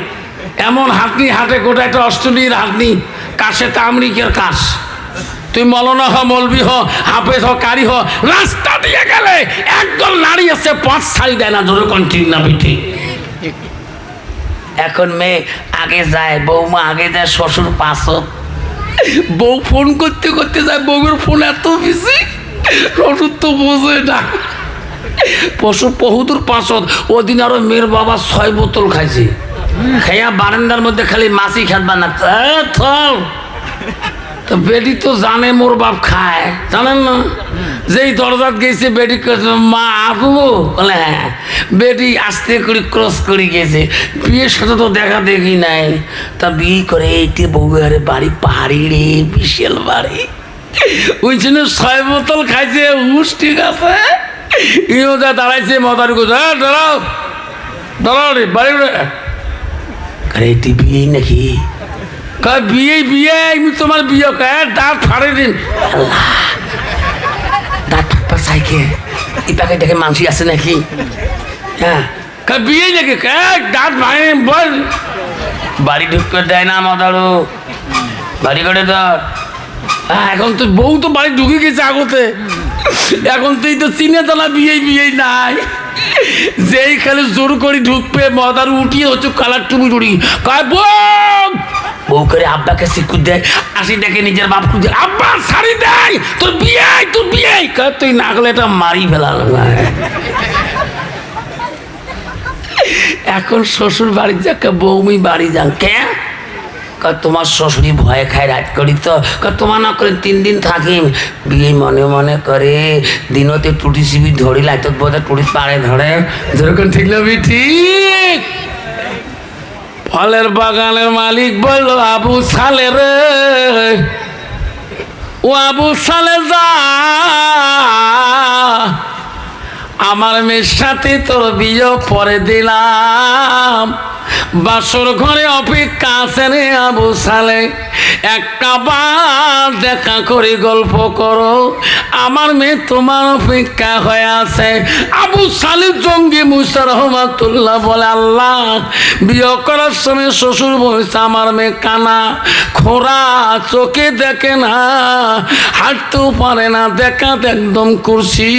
এমন হাঁটনি হাঁটে, গোটা একটা অস্ট্রেলিয়ার হাঁটনি, কাশে তা আমেরিকার কাশ। তুই মৌলানা হ, মৌলবি হ, হাফেজ হ, কারি হ, রাস্তা দিয়ে গেলে একদল নারী আছে পথ ছাড়ি দেয় না। যেরকম ঠিক না বেঠি? এখন মেয়ে আগে যায়, বৌমা আগে যায়, শ্বশুর পাশত। বউ ফোন করতে করতে যায়, বউয়ের ফোন এত বেশি, শ্বশুর তো বোঝে না। পশু বহুদূর পাশত ওদিন আরো মেয়ের বাবা 6 বোতল খাইছে, খাইয়া বারান্দার মধ্যে খালি মাছি খাতবা না। তো বেডি তো জানে মোর বাপ খায়, জানেন না? যেই দরজাত গেছে বেডি মা আসবো বলে হ্যাঁ, বেডি আস্তে করে ক্রস করে গেছে। বিয়ের সাথে তো দেখা দেখি নাই, তা বিয়ে করে এইটি বউয়ের বাড়ি পাহাড়ি রে, বিশাল বাড়ি। ওই জন্য 6 বোতল খাইছে, হুশ ঠিক আছে। ইও যা দাঁড়াইছে মদার গোজ, দাঁড়াও দাঁড়াও রে বাড়ি রে। এইটি বিয়ে নাকি? বিয়ে বিয়ে তোমার বিয়ে দাঁত ফাড়ে দিন। দাঁত ফাটপা চাইকে ইপাকে দেখে মানসি আছে নাকি? হ্যাঁ বিয়ে নাকি? দাঁত ভাঙে বল। বাড়ি ঢুকতে দেয় না মদারু, বাড়ি করে ধর। হ্যাঁ এখন তো বউ তো বাড়ি ঢুকে গেছে আগতে, এখন তুই তো চিনে তো না বিয়ে বিয়ে নাই। যেই খালি জোর করে ঢুকবে মদারু উঠিয়ে হচ্ছে কালার টুপি টুড়ি কয় বউ, বউ করে আব্বাকে শিক্ষুর দেয়, আসি দেখে নিজের বাপ খুঁজে আব্বা শাড়ি দেয়, তোর বিয়ে তোর বিয়ে। তুই না গেলে এটা মারি ফেলাল। এখন শ্বশুর বাড়ি যাকে বৌমি বাড়ি যান কে? তোমার শ্বশুরি ভয়ে খায় রাত করি তো, তোমার না করে 3 দিন থাকি। বিয়ে মনে মনে করে দিনতে টুটি সিবি ধরি লাইত বোধহয় টুটি পাড়ে ধরে। যেরকম ঠিক না ঠিক? ফলের বাগানের মালিক বলল আবু সালে রে, ও আবু সালে যা, আমার মেয়ের সাথে তোর বিয়ে পরে দিলাম, বাসর ঘরে অপেক্ষা আছে রে আবু সালে, একটা বার দেখা করে গল্প করো, আমার মেয়ে তোমার অপেক্ষা হয়ে আছে। আবু সালে জঙ্গি মুসা রহমাতুল্লাহ বলে আল্লাহ, বিয়ে করার সময় শ্বশুর বলছে আমার মেয়ে কানা খোরা, চোখে দেখে না, হাঁটতেও পারে না, দেখাতে একদম কুরসি।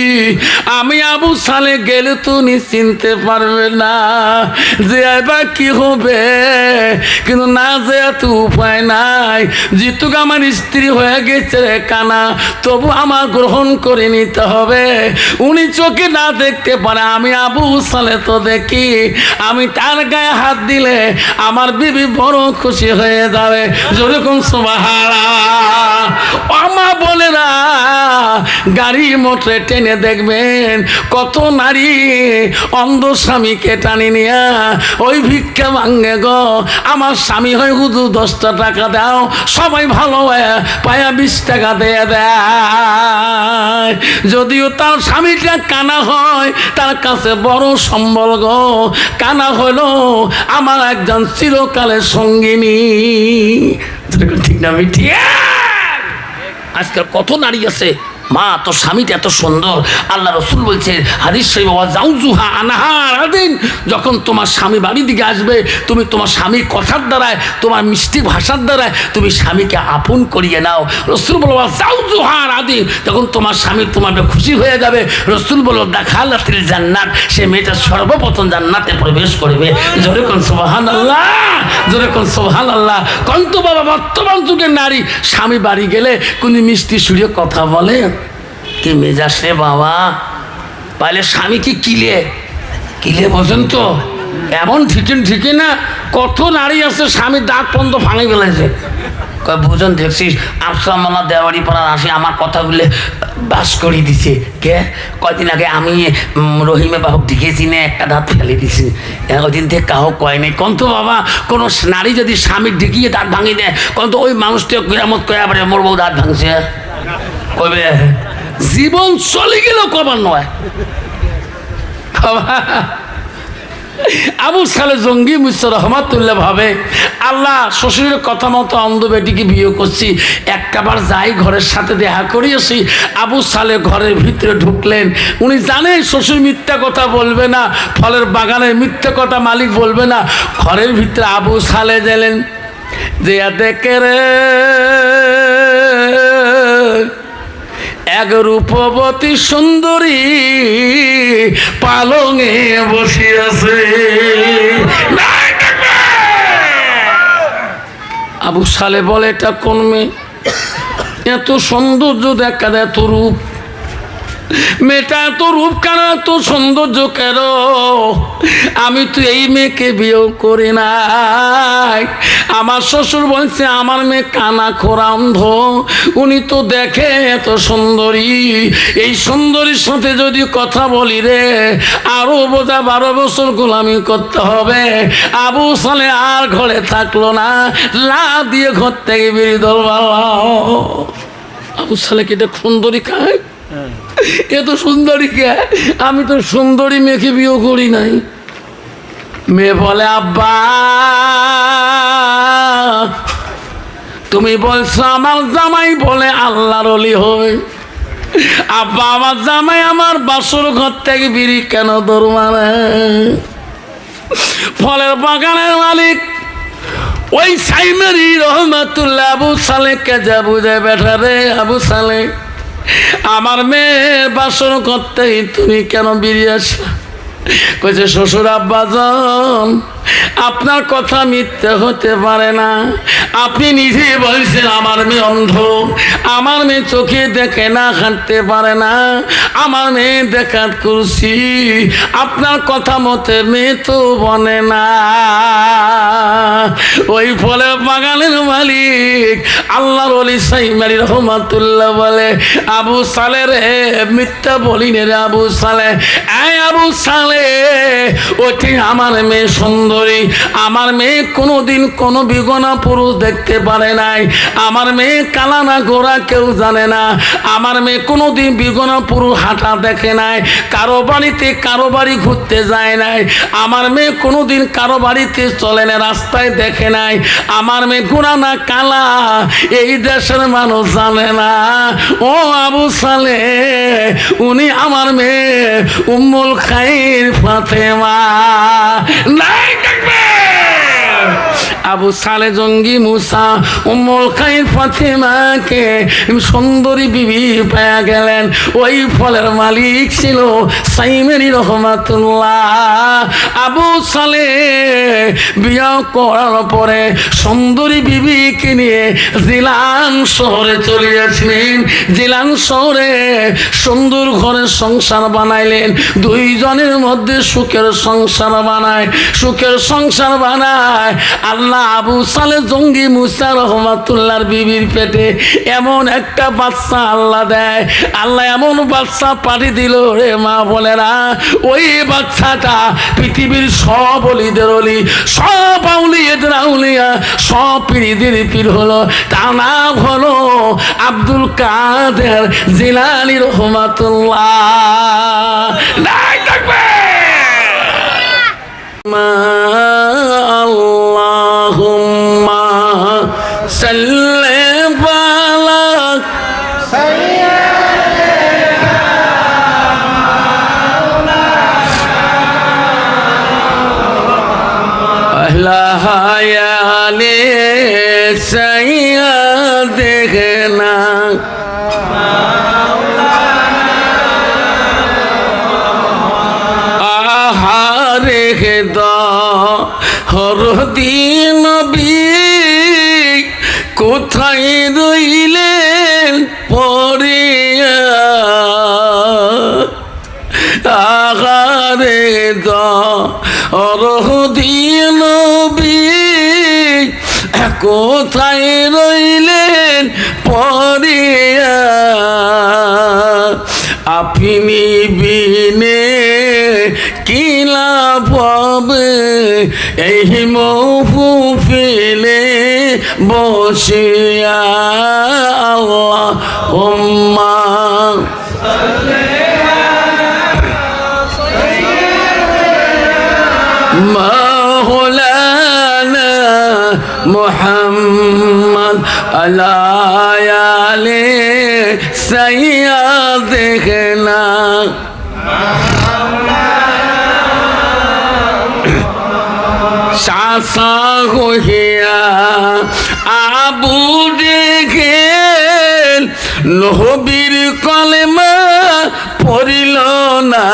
আমি আবু সালে গেলে তুমি চিনতে পারবে না যে এবার কি হবে, কিন্তু না যে এত উপায় নাই, যেটুকু আমার স্ত্রী হয়ে গেছে রে কানা, তবু আমার গ্রহণ করে নিতে হবে। উনি চোখে না দেখতে পারে, আমি আবু সালে তো দেখি, আমি তার গায়ে হাত দিলে আমার বিবি বড় খুশি হয়ে যাবে। যেরকম সুবহানাল্লাহ। আমা বলে না, গাড়ি মোটরে টেনে দেখবেন কত নারী অন্ধ স্বামীকে টানি নিয়া ওই ভিক্ষা ভাঙ্গে গো, আমার স্বামী হয় হুজুর 10টা টাকা দাও, সবাই ভালো পায়া 20 টাকা দিয়ে দেয়। যদিও তার স্বামীটা কানা হয়, তার কাছে বড় সম্বল গো, কানা হলো আমার একজন চিরকালের সঙ্গিনী। ঠিক না মিঠি? আজকাল কত নারী আছে, মা তোর স্বামীটা এত সুন্দর, আল্লাহ রসুল বলছে হাদিস শরীফে জাউজুহা আনহার আদিন, যখন তোমার স্বামী বাড়ি দিকে আসবে, তুমি তোমার স্বামীর কথার দ্বারায়, তোমার মিষ্টি ভাষার দ্বারায় তুমি স্বামীকে আপন করিয়ে নাও। রসুল বলো জাউজুহার আদিন, যখন তোমার স্বামী তোমার খুশি হয়ে যাবে, রসুল বলো দাখালাতিল জান্নাত, সে মেয়েটা সর্বপ্রথম জান্নাতে প্রবেশ করবে। জোরে কোন সুবহানাল্লাহ, জোরে কোন সুবহানাল্লাহ। কন্ত বাবা বর্তমান যুগের নারী স্বামী বাড়ি গেলে কোন মিষ্টি সুরে কথা বলে, কি মেজাজ রে বাবা, পাইলে স্বামী কি কিলে কিলে বোঝেন তো, এমন ঠিকই না। কত নারী আছে স্বামীর দাঁত পর্যন্ত ভাঙে ফেলেছে, বুঝেন দেখছিস আফসামাল্লা দেওয়ারি পাড়ার আসি আমার কথাগুলো বাস করে দিছে। কে কয়দিন আগে আমি রহিমে বাবুক দেখেছি না, একটা দাঁত ফেলে দিছি, ওই দিন থেকে কাহো কয় নাই। কন্ত বাবা কোনো নারী যদি স্বামীর ঢেকিয়ে দাঁত ভাঙিয়ে দেয়, কন্ত ওই মানুষটা কিরামত করে আবার মোর বউ দাঁত ভাঙছে। কবে জীবন চলে গেল কবার নয়। আবু সালে জঙ্গি মুসা রহমাতুল্লাহ ভাবে আল্লাহ শ্বশুরের কথা মতো অন্ধ বেটিকে বিয়ে করছি, একটাবার যাই ঘরের সাথে দেখা করিয়েছি। আবু সালে ঘরের ভিতরে ঢুকলেন। উনি জানেন শ্বশুর মিথ্যা কথা বলবে না, ফলের বাগানের মিথ্যা কথা মালিক বলবে না। ঘরের ভিতরে আবু সালে গেলেন যে দেখে রে এক রূপবতী সুন্দরী পালঙে বসিয়াছে। আবু সালে বলে এটা কোন মেয়ে? এত সৌন্দর্য দেখা, এত রূপ, মেয়েটা এত রূপ কেন, এত সৌন্দর্য কেন? আমি তো এই মেয়েকে বিয়ে করি নাই। আমার শ্বশুর বলছে আমার মেয়ে কানা খোরা অন্ধ, উনি তো দেখে এত সুন্দরী, এই সুন্দরীর সাথে যদি কথা বলি রে আরো বোঝা 12 বছর গোলামি করতে হবে। আবু সালে আর ঘরে থাকলো না, লাফ দিয়ে ঘর থেকে বেরিয়ে দরবার। আবু সালে কি এটা সুন্দরী খায়? এত সুন্দরী কে? আমি তো সুন্দরী মেয়েকে বিয়ে করি নাই। মেয়ে বলে আব্বা তুমি বলছো আমার জামাই বলে আল্লাহর ওলি হবে। আব্বা আমার জামাই আমার বাসর ঘর থেকে বিড়ি কেন দৌড় মারে? ফলের বাগানের মালিক ওই সাইমেরি রহমাতুল্লাহ আবু সালেহকে যা বুঝায় বেটা রে আবু সালেহ আমার মেয়ের বাসর করতেই তুমি কেন বেরিয়ে আসো? কইছে শ্বশুর আব্বাজান আপনার কথা মিথ্যে হতে পারে না, আপনি নিজে বলছেন আমার মেয়ে অন্ধ, আমার মেয়ে চোখে দেখে না, হাঁটতে পারে না, আমার মেয়ে দেখাত করছি, আপনার কথা মতে মেয়ে তো বনে না। ওই ফলে বাগানের মালিক আল্লাহর ওলি সাইমারি রহমাতুল্লাহ বলে আবু সালে রে মিথ্যা বলিনি রে আবু সালে, এই আবু সালে ওটি আমার মেয়ে সুন্দরী, আমার মেয়ে কোনোদিন কোনো বিগনা পুরুষ দেখতে পারে নাই, আমার মেয়ে কালা না গোরা কেউ জানে না, আমার মেয়ে কোনোদিন বিগনা পুরুষ হাঁটা দেখে নাই, কারো বাড়িতে কারো বাড়ি ঘুরতে যায় নাই, আমার মেয়ে কোনোদিন কারো বাড়িতে চলে না, রাস্তায় দেখে নাই, আমার মেয়ে গোরা না কালা এই দেশের মানুষ জানে না। ও আবু সালে উনি আমার মেয়ে উম্মুল খাইর ফাতেমা। নাই আবু সালে জঙ্গি মুসা উম্মুল খাইর ফাতেমাকে সুন্দরী বিবি পায়া গেলেন। ওই ফলের মালিক ছিল সাইমেরি রহমাতুল্লাহ। আবু সালে বিয়া করার পরে সুন্দরী বিবিকে নিয়ে জিলান শহরে চলে আসলেন। জিলান শহরে সুন্দর ঘরের সংসার বানাইলেন। দুইজনের মধ্যে সুখের সংসার বানায়, সুখের সংসার বানায়। আল্লাহ আবু সালে জঙ্গি মুসা রহমাতুল্লাহর বিবির পেটে এমন একটা বাচ্চা আল্লাহ দেয়। আল্লাহ এমন বাচ্চা পাঠিয়ে দিল রে মা বলে না, ওই বাচ্চাটা পৃথিবীর সব অলিদের অলি, সব আউলিয়াদের আউলিয়া, সব পীরদের পীর হলো। তার নাম হলো আব্দুল কাদের জিলানী রহমাতুল্লাহ। নাই থাকবে আল্লাহুম্মা সাল্লি আলা আহলাহায়ালে সাইয়্যিদিনা আহারে হরদিন নবী কোথায় রইলেন পড়িয়া, আহারে হরদিন নবী কোথায় রইলেন পড়িয়া, আপনি বিনে কি লাভ হবে এই মহফিলে বসিয়া আল্লাহুম্মা مولانا محمد على سيدنا শাসা হইয়া আবু দেখেন নবীর কলেমা পড়িল না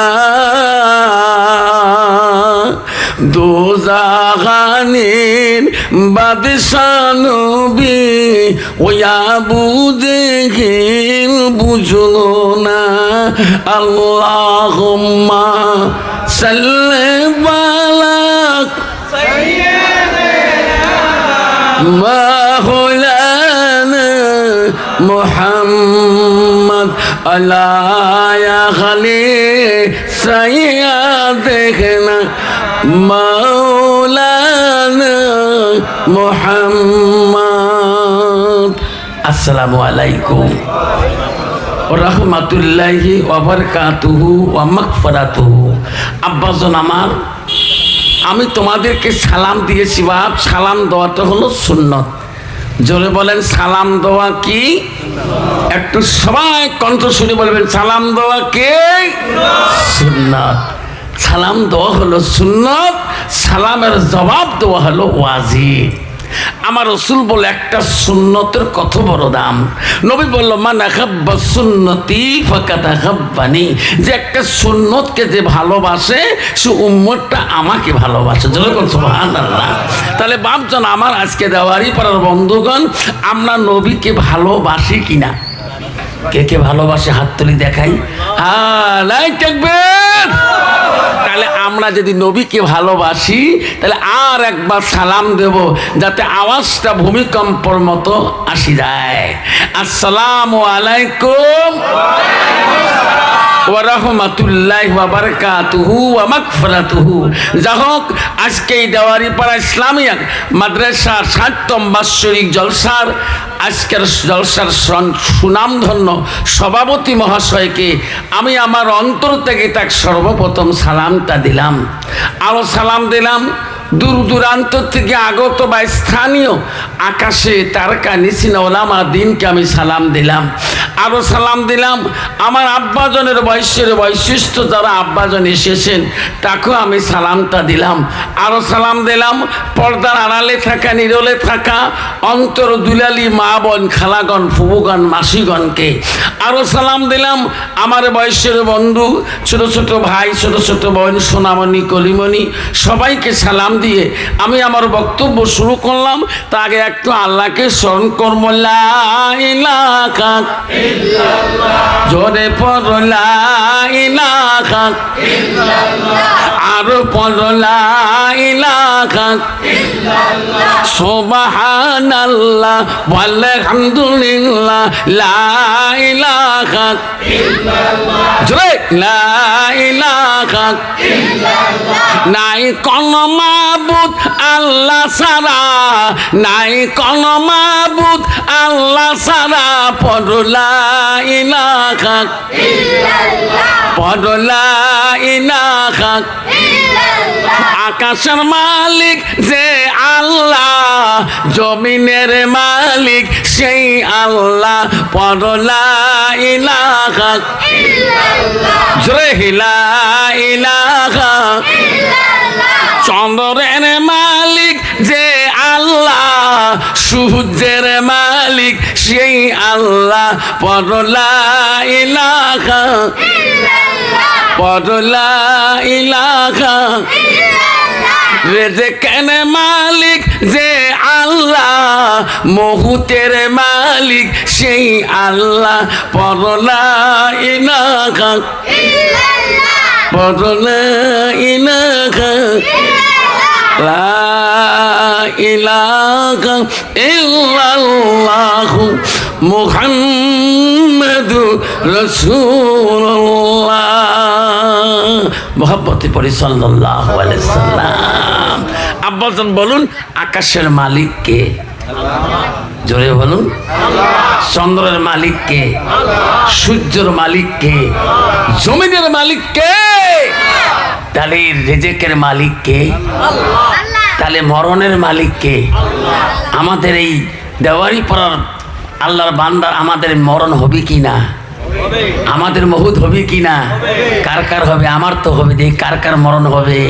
দোজাহানের বাদশাহ নবী ওই আবু দেখেন বুঝলো না আল্লাহুম্মা সাল্লি বালাক مولانا محمد على سيدنا مولانا محمد السلام عليكم রহমাতুল্লাহি ওয়া বারাকাতুহু ওয়া মাগফিরাতুহু। আব্বাজন আমার, আমি তোমাদেরকে সালাম দিয়েছি বাপ। সালাম দেওয়াটা হলো সুন্নত। জোরে বলেন সালাম দেওয়া কি? একটু সবাই কণ্ঠ শুনে বলবেন সালাম দেওয়া কে? সুন্নত। সালাম দেওয়া হলো সুন্নত, সালামের জবাব দেওয়া হলো ওয়াজিব। আমার রসুল বলে একটা সুন্নতের কত বড় দাম। নবী বলল মান আহাব্বা সুন্নতি ফাকাদ আহাব্বানি, যে একটা সুন্নতকে যে ভালোবাসে সে উম্মতটা আমাকে ভালোবাসে। যেরকম সুবহানাল্লাহ। তাহলে বাপজন আমার, আজকে দেওয়ারি পাড়ার বন্ধুগণ, আমরা নবীকে ভালোবাসি কিনা? কে কে ভালোবাসে হাত তুলি দেখাই। নাই থাকবেন। তাহলে আমরা যদি নবীকে ভালোবাসি তাহলে আর একবার সালাম দেব, যাতে আওয়াজটা ভূমিকম্পর মতো আসি যায়। আসসালামু আলাইকুম ওয়া রাহমাতুল্লাহি ওয়া বারাকাতুহু ওয়া মাগফিরাতুহু। যাই হোক, আজকে এই দেওয়ারিপাড়া ইসলামিয়া মাদ্রাসার ৬০তম বাৎসরিক জলসার আজকের জলসার সুনামধন্য সভাপতি মহাশয়কে আমি আমার অন্তর থেকে তাকে সর্বপ্রথম সালামটা দিলাম। আরও সালাম দিলাম দূর দূরান্ত থেকে আগত বা স্থানীয় আকাশে তারকা নিশিনা ওলামা দিনকে আমি সালাম দিলাম। আরও সালাম দিলাম আমার আব্বাজনের বয়সের বৈশিষ্ট্য যারা আব্বাজন এসেছেন তাকেও আমি সালামটা দিলাম। আরও সালাম দিলাম পর্দার আড়ালে থাকা, নিরলে থাকা অন্তর দুলালি মা বোন, খালাগণ, ফুবুগণ, মাসিগণকে। আরও সালাম দিলাম আমার বয়সের বন্ধু, ছোট ছোট ভাই, ছোট ছোট বোন, সোনামণি, কলিমণি, সবাইকে সালাম দিয়ে আমি আমার বক্তব্য শুরু করলাম। তা আগে একটু আল্লাহকে স্মরণ করব। লা ইলাহা ইল্লাল্লাহ, জোরে পড়ো লা ইলাহা ইল্লাল্লাহ, আর পড়ো লা ইলাহা ইল্লাল্লাহ, সুবহানাল্লাহ ওয়ালহামদুলিল্লাহ, লা ইলাহা ইল্লাল্লাহ, জোরে লা ইলাহা ইল্লাল্লাহ। নাই কোন মাবুদ আল্লাহ ছাড়া, নাই কোন মাবুদ আল্লাহ ছাড়া, পড়ো লা ইলাহা ইল্লাল্লাহ, পড়ো লা ইলাহা ইল্লাল্লাহ। আকাশের মালিক যে আল্লাহ, জমিনের মালিক সেই আল্লাহ, পড়ো লা ইলাহা ইল্লাল্লাহ, জোরে লা ইলাহা ইল্লাল্লাহ। চন্দ্রের মালিক যে আল্লাহ, সূর্যের মালিক সেই আল্লাহ, পড়ো লা ইলাহা ইল্লাল্লাহ, পড়ো লা ইলাহা ইল্লাল্লাহ। রিজকের মালিক যে আল্লাহ, মহুতের মালিক সেই আল্লাহ, পড়ো লা ইলাহা ইল্লাল্লাহ, পড়ো লা ইলাহা লা ইলাহা ইল্লাল্লাহু মুহাম্মাদুর মুহাম্মাদুর রাসূলুল্লাহ। মোহাব্বতে পড়ি সাল্লাল্লাহু আলাইহি সাল্লাম। আব্বাজান বলুন, আকাশের মালিক কে? জোরে বলুন। চন্দ্রের মালিক কে? সূর্যের মালিক কে? জমিনের মালিক কে? তাহলে রিজিকের মালিক কে? তাহলে মরণের মালিক কে? আমাদের এই দেওয়ারি পড়ার আল্লাহর বান্দা, আমাদের মরণ হবে কি না? আমাদের মহুদ হবে কি না? কার কার হবে? আমার তো হবে। কার কার মরণ হবে?